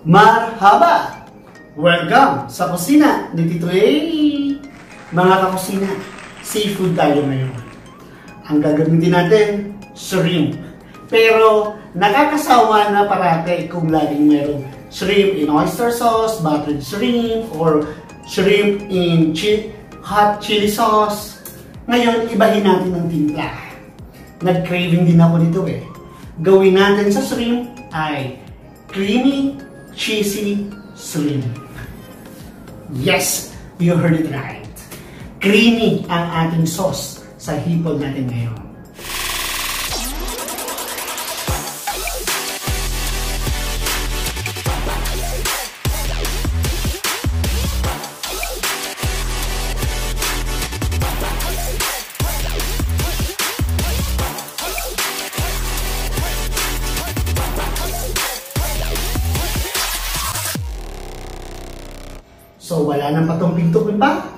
Marhaba! Welcome sa kusina ni Tito A! Mga kakusina, seafood tayo ngayon. Ang gagamitin natin, shrimp. Pero nakakasawa na parate kung laging merong shrimp in oyster sauce, buttered shrimp, or shrimp in hot chili sauce. Ngayon, ibahin natin ang timpla. Nag-craving din ako nito eh. Gawin natin sa shrimp ay creamy, cheesy shrimp. Yes, you heard it right. Creamy ang ating sauce sa hipon natin ngayon. So, wala nang patumping-tupin pa.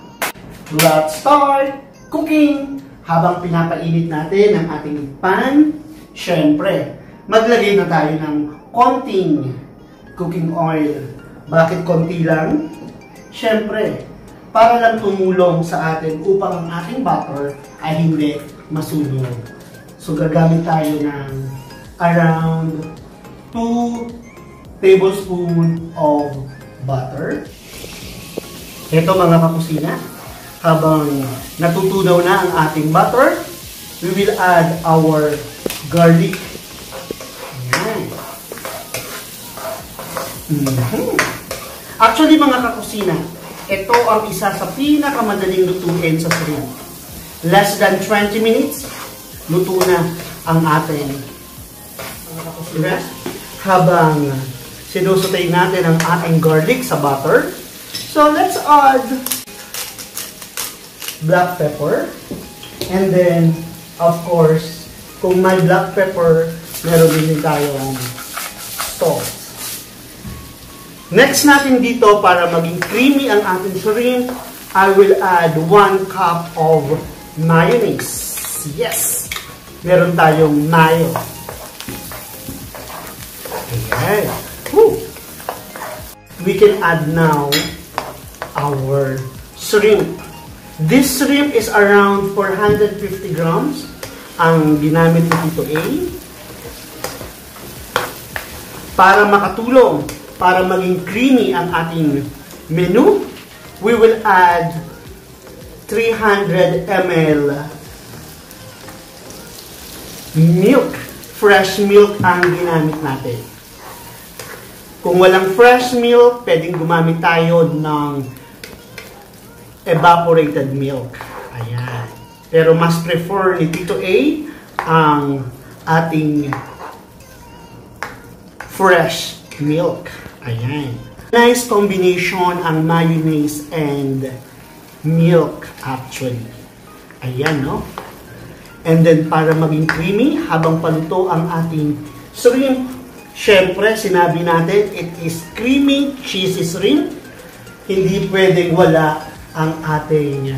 Let's start cooking! Habang pinapainit natin ang ating pan, syempre, maglagay na tayo ng konting cooking oil. Bakit konti lang? Syempre, para lang tumulong sa atin upang ang ating butter ay hindi masunog. So, gagamit tayo ng around 2 tablespoons of butter. Ito mga kakusina, habang natutunaw na ang ating butter, we will add our garlic. Ayan. Actually mga kakusina, ito ang isa sa pinakamadaling lutuin sa shrimp. Less than 20 minutes, luto na ang ating mga kakusina. Habang sinusutay natin ang ating garlic sa butter, so let's add black pepper, and then of course kung may black pepper, meron din tayong salt. Next natin dito, para maging creamy ang ating shrimp, I will add 1 cup of mayonnaise. Yes, meron tayong mayo. Ayan. Woo. We can add now our shrimp. This shrimp is around 450 grams ang ginamit ni Tito A. Para makatulong, para maging creamy ang ating menu, we will add 300 ml milk. Fresh milk ang ginamit natin. Kung walang fresh milk, pwedeng gumamit tayo ng evaporated milk. Ayan. Pero mas prefer ni Tito A ang ating fresh milk. Ayan. Nice combination ang mayonnaise and milk actually. Ayan, no? And then para maging creamy, habang paluto ang ating shrimp, syempre sinabi natin it is creamy, cheesy shrimp. Hindi pwedeng wala ang ating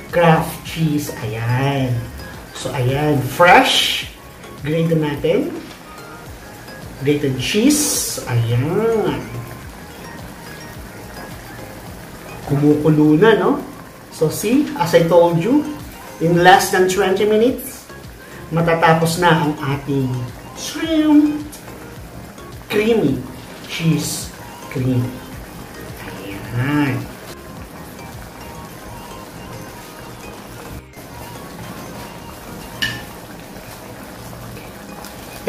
Kraft cheese. Ayan. So, ayan. Fresh. Grated natin. Grated cheese. Ayan. Kumukulo na, no? So, see, as I told you, in less than 20 minutes, matatapos na ang ating shrimp creamy cheese cream. Ayan.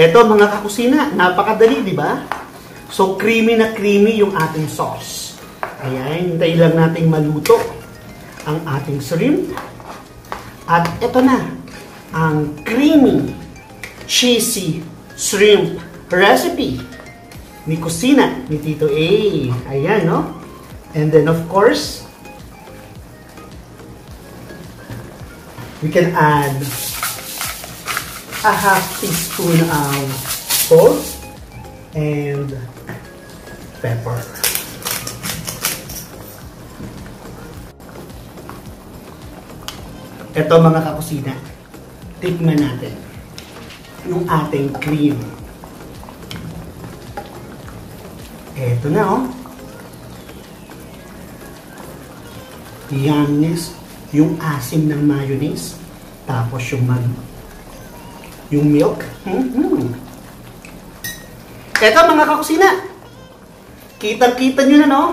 Ito mga kakusina, napakadali, di ba? So, creamy na creamy yung ating sauce. Ayan, hintayin lang nating maluto ang ating shrimp. At ito na, ang creamy, cheesy shrimp recipe ni kusina ni Tito A. Ayan, no? And then, of course, we can add a half teaspoon of salt and pepper. Ito mga kakusina, tikman natin yung ating cream. Eto na, oh. Yumness. Yung asim ng mayonnaise. Tapos yung milk. Eto, mga kakusina. Kitang-kita nyo na, no?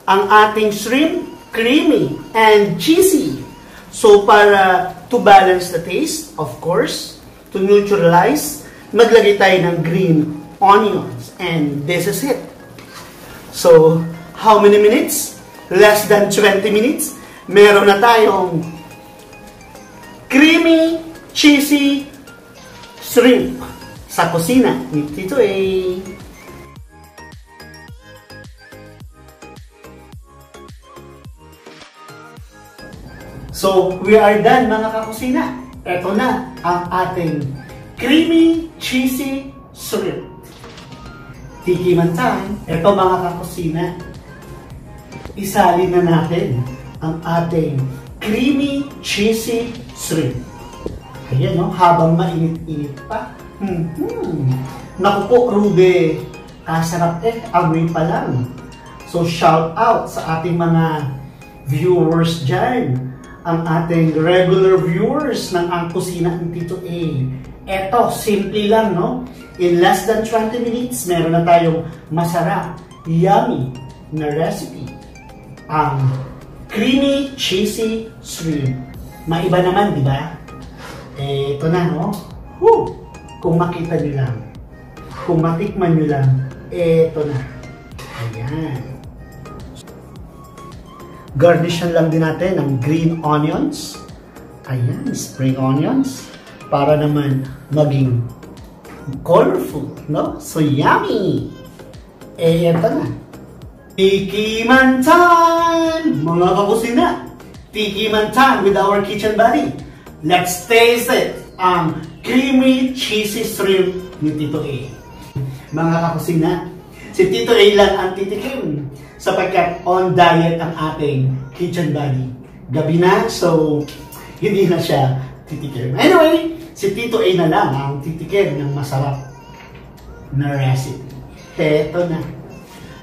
Ang ating shrimp, creamy and cheesy. So, para to balance the taste, of course, to neutralize, maglagay tayo ng green onions. And this is it. So, how many minutes? Less than 20 minutes. Meron na tayong creamy, cheesy shrimp sa kusina ni Tito A. So, we are done, mga kakusina. Ito na ang ating creamy, cheesy shrimp. Tikiman time. Ito, mga kakusina, isalin na natin ang ating creamy, cheesy shrimp. Ayan, no? Habang mainit-init pa. Naku po, Ruby. Kasarap amoy pa lang. So, shout out sa ating mga viewers dyan. Ang ating regular viewers ng Ang Kusina ng Tito A. Eto, simple lang, no? In less than 20 minutes, meron na tayong masarap, yummy na recipe. Ang creamy, cheesy shrimp. Maiba naman, di ba? Ito na, no? Woo! Kung makita nyo lang, kung matikman nyo lang, ito na. Ayan. Garnishan lang din natin ng green onions. Ayan, spring onions. Para naman maging colorful, no? So yummy! Ito na. Tikiman time! Mga kakusina! Tikiman time with our kitchen buddy. Let's taste it! Ang creamy, cheesy shrimp ni Tito A. Mga kakusina, si Tito A lang ang titikim sapagkat on diet ang ating kitchen buddy. Gabi na, so hindi na siya titikim. Anyway, si Tito A na lang ang titikim ng masarap na recipe. Heto na.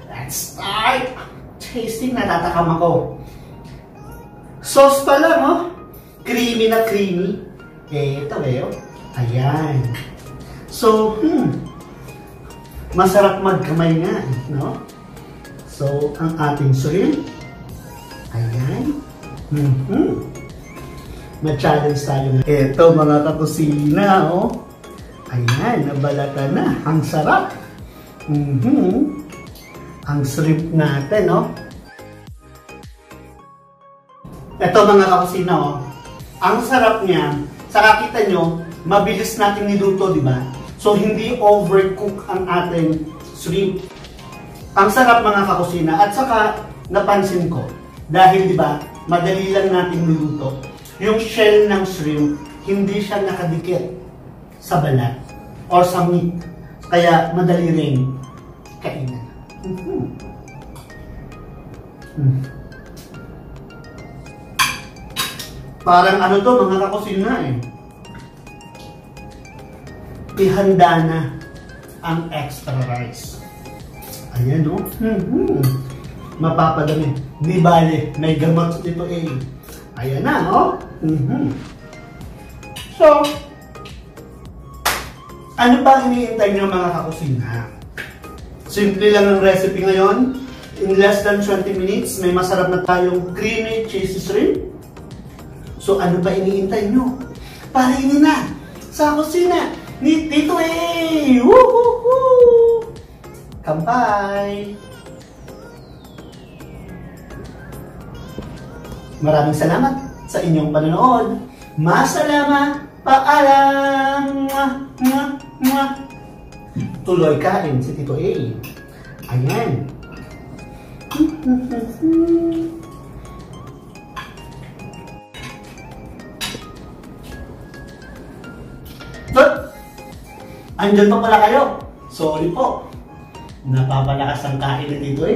Let's start! Tasting, natatakam ako. Sauce pa lang, oh. Creamy na creamy. Ito, ayan. So, masarap magkamay nga, no? So, ang ating shrimp. Ayan. Ma-challenge tayo. Ito, mga kakusina, oh. Ayan, nabalata na. Ang sarap. Ang shrimp natin, oh. Ito, mga kakusina, oh. Ang sarap niya. Saka kita nyo, mabilis natin niluto, di ba? So, hindi overcook ang ating shrimp. Ang sarap, mga kakusina. At saka, napansin ko, dahil, di ba, madali lang natin niluto. Yung shell ng shrimp, hindi siya nakadikit sa balat or sa meat. Kaya, madali rin kainan. Parang ano to, mga kakusina eh. Ihanda na ang extra rice. Ayan, no? Mapapadami. Di bale, may gamot ito eh. Ayan na, no? So, ano pa iniintay niyo, mga kakusina? Simple lang ang recipe ngayon. In less than 20 minutes, may masarap na tayong creamy cheesy shrimp. So, ano pa iniintay nyo? Parehin na sa kusina ni Tito A! Woohoo! Kampay! Maraming salamat sa inyong panonood. Masalamat! Paalam! Tuloy kain si Tito A. Ayan. Andyan pa pala kayo. Sorry po. Napapalakas ang kain ni Tito A.